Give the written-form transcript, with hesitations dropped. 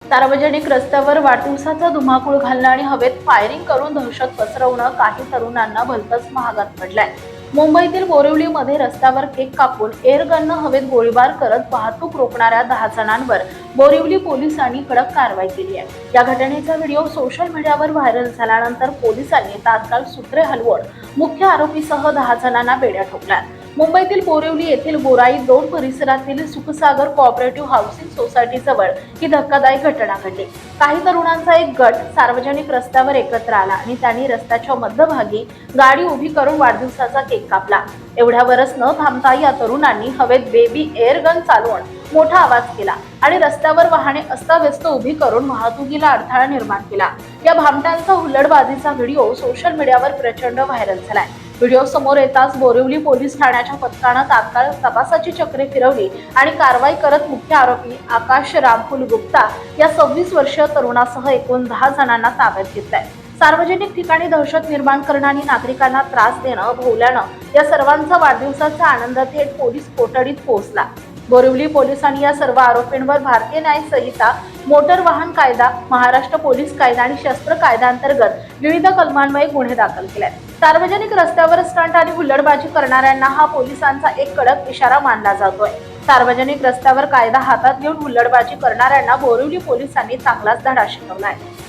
सार्वजनिक रस्त्यावर वाढदिवसाचा धुमाकूळ घालणं आणि हवेत फायरिंग करून दहशत पसरवणं काही तरुणांना भलतंच महागात पडलंय। मुंबईतील बोरिवलीमध्ये रस्त्यावर केक कापून एअरगननं हवेत गोळीबार करत वाहतूक रोखणाऱ्या 10 जणांवर बोरिवली पोलिसांनी कडक कारवाई केली आहे। या घटनेचा व्हिडिओ सोशल मीडियावर व्हायरल झाल्यानंतर पोलिसांनी तात्काळ सूत्रे हलवून मुख्य आरोपीसह 10 जणांना बेड्या ठोकल्या। मुंबईतील बोरिवली येथील बोराई 2 परिसरातील सुखसागर कोऑपरेटिव्ह हाऊसिंग सोसायटी जवळ ही धक्कादायक घटना घडली। काही तरुणांचा एक गट सार्वजनिक रस्त्यावर एकत्र आला आणि त्यांनी रस्त्याच्या मध्यभागी गाडी उभी करून वाढदिवसाचा केक कापला। एवढ्यावरच न थांबता या तरुणांनी हवेत बेबी एअर गन चालवून मोठा आवाज केला आणि रस्त्यावर वाहने अस्ताव्यस्त उभी करून वाहतुकीला अडथळा निर्माण केला। या भामट्यांचा हुल्लडबाजीचा व्हिडिओ सोशल मीडियावर प्रचंड व्हायरल झालाय। व्हिडिओ समोर येताच बोरिवली पोलीस ठाण्याच्या पथकानं तात्काळ तपासाची चक्रे फिरवली आणि कारवाई करत मुख्य आरोपी आकाश रामफुल गुप्ता या 26 वर्षीय तरुणासह एकूण 10 जणांना ताब्यात घेतलंय। सार्वजनिक ठिकाणी दहशत निर्माण करणं आणि नागरिकांना त्रास देणं भोवल्यानं या सर्वांचा वाढदिवसाचा आनंद थेट पोलीस कोठडीत पोहोचला। बोरिवली पोलिसांनी या सर्व आरोपींवर भारतीय न्याय संहिता, मोटर वाहन कायदा, महाराष्ट्र पोलीस कायदा आणि शस्त्र कायद्याअंतर्गत विविध कलमांमुळे गुन्हे दाखल केले। सार्वजनिक रस्त्यावर स्टंट आणि हुल्लडबाजी करणाऱ्यांना हा पोलिसांचा एक कडक इशारा मानला जातोय। सार्वजनिक रस्त्यावर कायदा हातात घेऊन हुल्लडबाजी करणाऱ्यांना बोरिवली पोलिसांनी चांगलाच धडा शिकवलाय।